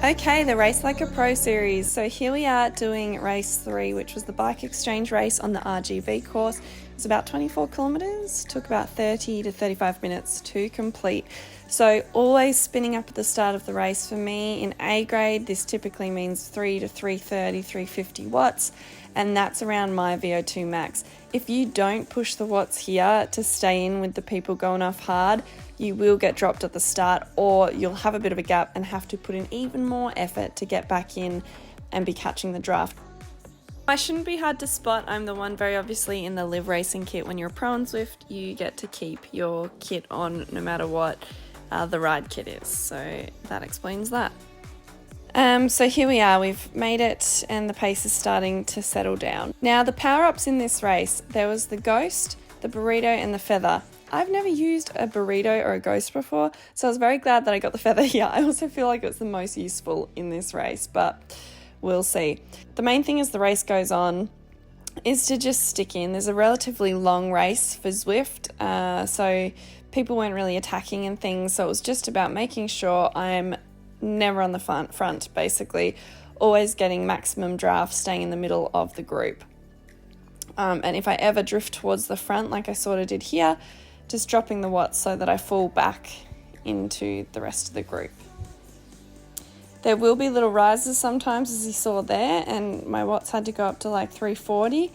Okay, the Race Like a Pro series. So here we are doing race 3, which was the bike exchange race on the RGV course. It's about 24 kilometers, took about 30 to 35 minutes to complete. So always spinning up at the start of the race. For me in A grade, this typically means 3 to 330, 350 watts, and that's around my VO2 max. If you don't push the watts here to stay in with the people going off hard, you will get dropped at the start, or you'll have a bit of a gap and have to put in even more effort to get back in and be catching the draft. I shouldn't be hard to spot. I'm the one very obviously in the live racing kit. When you're a pro on Zwift, you get to keep your kit on no matter what the ride kit is. So that explains that. So here we are, we've made it and the pace is starting to settle down. Now the power-ups in this race, there was the Ghost, the Burrito and the Feather. I've never used a Burrito or a Ghost before, so I was very glad that I got the Feather here. I also feel like it's the most useful in this race, but we'll see. The main thing as the race goes on is to just stick in. There's a relatively long race for Zwift, so people weren't really attacking and things, so it was just about making sure I'm never on the front, basically, always getting maximum draft, staying in the middle of the group. And if I ever drift towards the front, like I sort of did here, just dropping the watts so that I fall back into the rest of the group. There will be little rises sometimes, as you saw there, and my watts had to go up to like 340.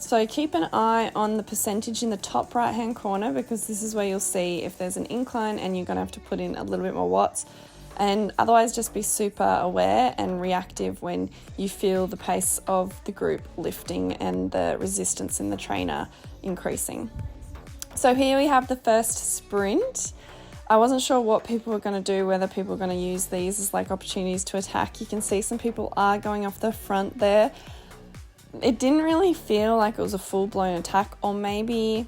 So keep an eye on the percentage in the top right hand corner, because this is where you'll see if there's an incline and you're going to have to put in a little bit more watts. And otherwise just be super aware and reactive when you feel the pace of the group lifting and the resistance in the trainer increasing. So here we have the first sprint. I wasn't sure what people were going to do, whether people were going to use these as like opportunities to attack. You can see some people are going off the front there. It didn't really feel like it was a full-blown attack, or maybe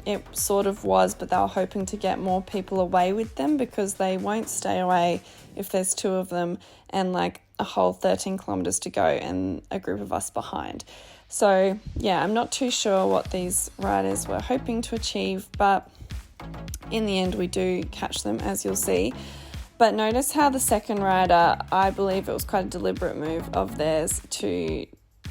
it sort of was, but they were hoping to get more people away with them, because they won't stay away if there's 2 of them and like a whole 13 kilometers to go and a group of us behind. So yeah, I'm not too sure what these riders were hoping to achieve, but in the end we do catch them, as you'll see. But notice how the second rider, I believe it was quite a deliberate move of theirs to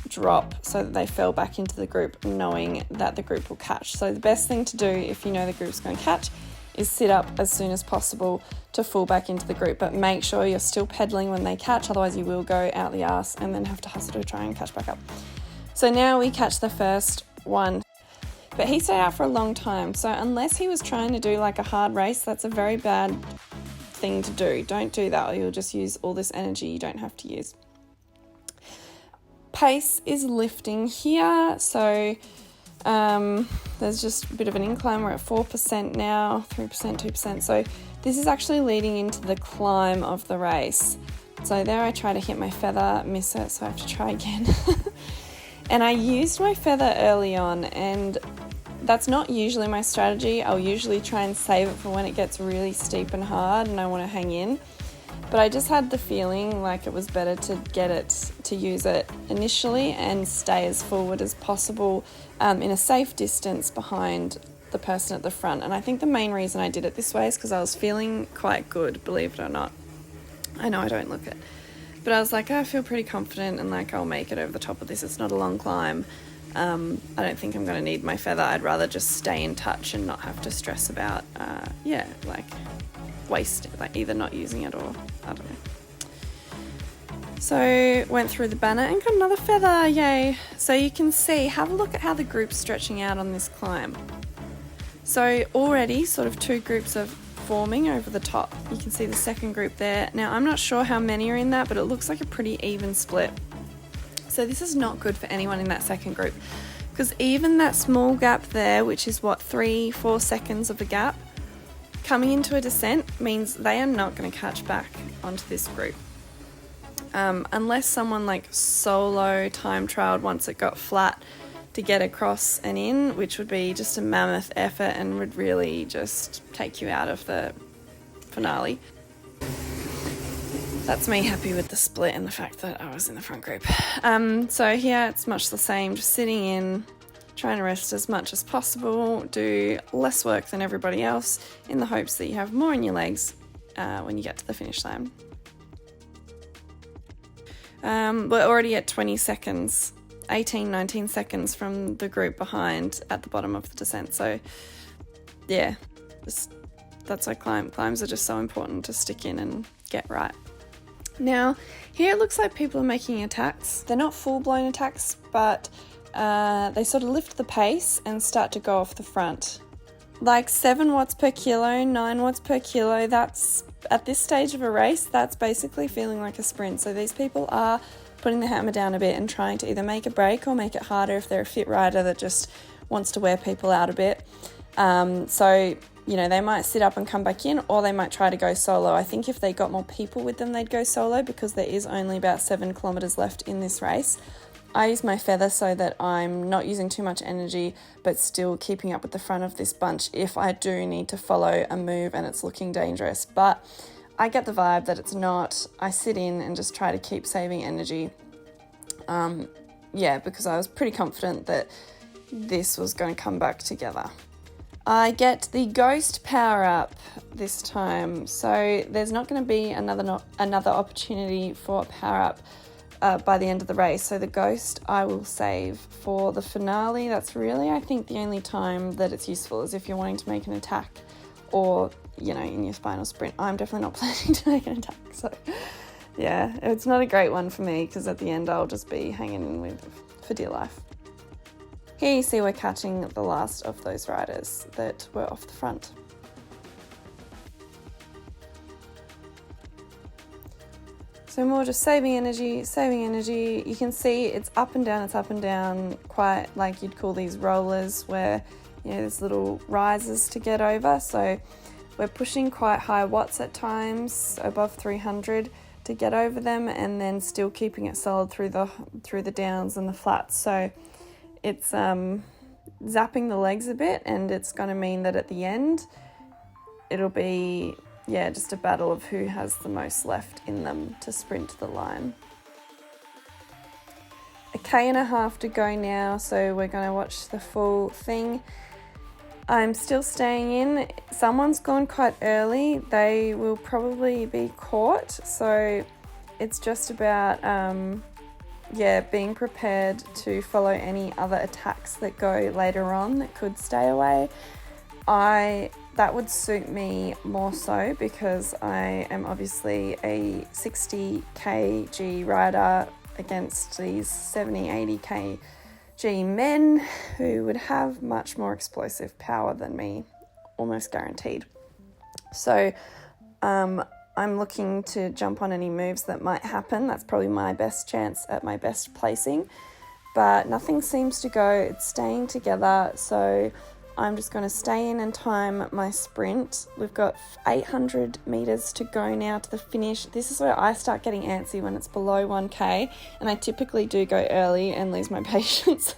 drop so that they fell back into the group, knowing that the group will catch. So the best thing to do if you know the group's going to catch is sit up as soon as possible to fall back into the group, but make sure you're still pedaling when they catch, otherwise you will go out the arse and then have to hustle to try and catch back up. So now we catch the first one, but he stayed out for a long time, so unless he was trying to do like a hard race, that's a very bad thing to do. Don't do that, or you'll just use all this energy you don't have to use. Pace is lifting here, so there's just a bit of an incline. We're at 4% now, 3%, 2%, so this is actually leading into the climb of the race. So there I try to hit my feather, miss it, so I have to try again. And I used my feather early on, and that's not usually my strategy. I'll usually try and save it for when it gets really steep and hard and I want to hang in. But I just had the feeling like it was better to get it, to use it initially and stay as forward as possible in a safe distance behind the person at the front. And I think the main reason I did it this way is because I was feeling quite good, believe it or not. I know I don't look it, but I was like, I feel pretty confident and like I'll make it over the top of this. It's not a long climb. I don't think I'm going to need my feather. I'd rather just stay in touch and not have to stress about, waste, like either not using it or I don't know. So went through the banner and got another feather, yay. So you can see, have a look at how the group's stretching out on this climb. So already sort of 2 groups of forming over the top. You can see the second group there. Now I'm not sure how many are in that, but it looks like a pretty even split. So this is not good for anyone in that second group, because even that small gap there, which is what, 3-4 seconds of a gap, coming into a descent means they are not going to catch back onto this group. Unless someone like solo time trialed once it got flat to get across and in, which would be just a mammoth effort and would really just take you out of the finale. That's me happy with the split and the fact that I was in the front group. So here it's much the same, just sitting in, trying to rest as much as possible, do less work than everybody else in the hopes that you have more in your legs when you get to the finish line. We're already at 20 seconds, 18, 19 seconds from the group behind at the bottom of the descent. So yeah, that's why climbs are just so important to stick in and get right. Now, here it looks like people are making attacks. They're not full-blown attacks, but they sort of lift the pace and start to go off the front. Like 7 watts per kilo, 9 watts per kilo, that's, at this stage of a race, that's basically feeling like a sprint. So these people are putting the hammer down a bit and trying to either make a break or make it harder if they're a fit rider that just wants to wear people out a bit. So, you know, they might sit up and come back in, or they might try to go solo. I think if they got more people with them, they'd go solo, because there is only about 7 kilometers left in this race. I use my feather so that I'm not using too much energy, but still keeping up with the front of this bunch if I do need to follow a move and it's looking dangerous. But I get the vibe that it's not. I sit in and just try to keep saving energy. Because I was pretty confident that this was going to come back together. I get the Ghost power up this time, so there's not going to be another opportunity for a power up by the end of the race. So the Ghost I will save for the finale. That's really, I think, the only time that it's useful is if you're wanting to make an attack, or, you know, in your final sprint. I'm definitely not planning to make an attack, so yeah, it's not a great one for me, because at the end I'll just be hanging in with for dear life. Here you see we're catching the last of those riders that were off the front. So more just saving energy. You can see it's up and down, quite like you'd call these rollers, where, you know, there's little rises to get over. So we're pushing quite high watts at times, above 300, to get over them, and then still keeping it solid through the downs and the flats. So it's zapping the legs a bit, and it's going to mean that at the end it'll be, just a battle of who has the most left in them to sprint to the line. A K&a-half to go now, so we're going to watch the full thing. I'm still staying in. Someone's gone quite early. They will probably be caught, so it's just about being prepared to follow any other attacks that go later on that could stay away. That would suit me more so, because I am obviously a 60 kg rider against these 70, 80 kg men who would have much more explosive power than me, almost guaranteed. So I'm looking to jump on any moves that might happen. That's probably my best chance at my best placing, but nothing seems to go. It's staying together, so I'm just going to stay in and time my sprint. We've got 800 meters to go now to the finish. This is where I start getting antsy, when it's below 1k, and I typically do go early and lose my patience.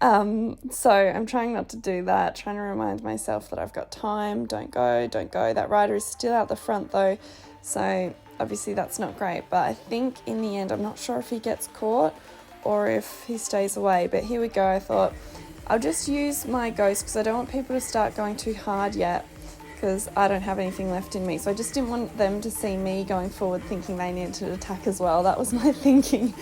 So I'm trying not to do that, trying to remind myself that I've got time. Don't go. That rider is still out the front though, so obviously that's not great. But I think in the end, I'm not sure if he gets caught or if he stays away, but here we go. I thought I'll just use my Ghost, because I don't want people to start going too hard yet, because I don't have anything left in me. So I just didn't want them to see me going forward thinking they needed to attack as well. That was my thinking.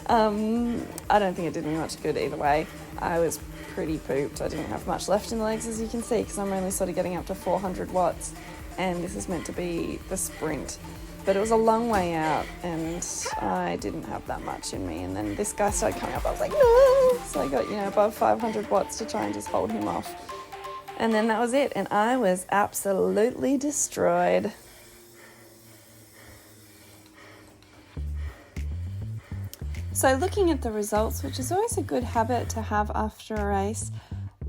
I don't think it did me much good either way. I was pretty pooped. I didn't have much left in the legs, as you can see, because I'm only sort of getting up to 400 watts, and this is meant to be the sprint. But it was a long way out, and I didn't have that much in me. And then this guy started coming up. I was like, no! So I got, above 500 watts to try and just hold him off. And then that was it. And I was absolutely destroyed. So looking at the results, which is always a good habit to have after a race,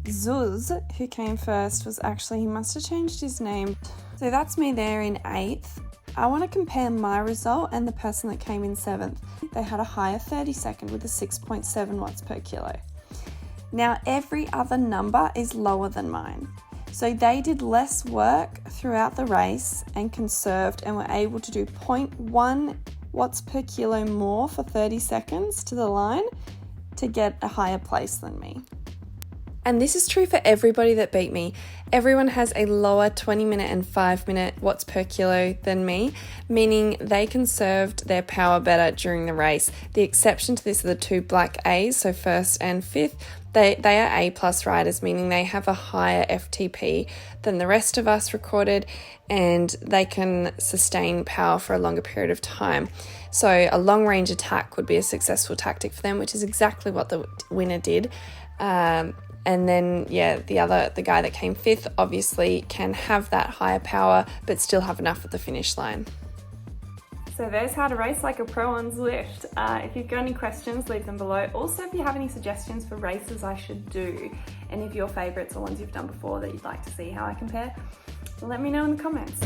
Zuz, who came first, he must have changed his name. So that's me there in 8th. I want to compare my result and the person that came in 7th. They had a higher 32nd with a 6.7 watts per kilo. Now every other number is lower than mine. So they did less work throughout the race and conserved, and were able to do 0.1 watts per kilo more for 30 seconds to the line to get a higher place than me. And this is true for everybody that beat me. Everyone has a lower 20-minute and 5-minute watts per kilo than me, meaning they conserved their power better during the race. The exception to this are the two black A's, so first and fifth. They are A+ riders, meaning they have a higher FTP than the rest of us recorded, and they can sustain power for a longer period of time. So a long range attack would be a successful tactic for them, which is exactly what the winner did. And then, the guy that came fifth obviously can have that higher power, but still have enough at the finish line. So there's how to race like a pro on Zwift. If you've got any questions, leave them below. Also, if you have any suggestions for races I should do, any of your favourites or ones you've done before that you'd like to see how I compare, let me know in the comments.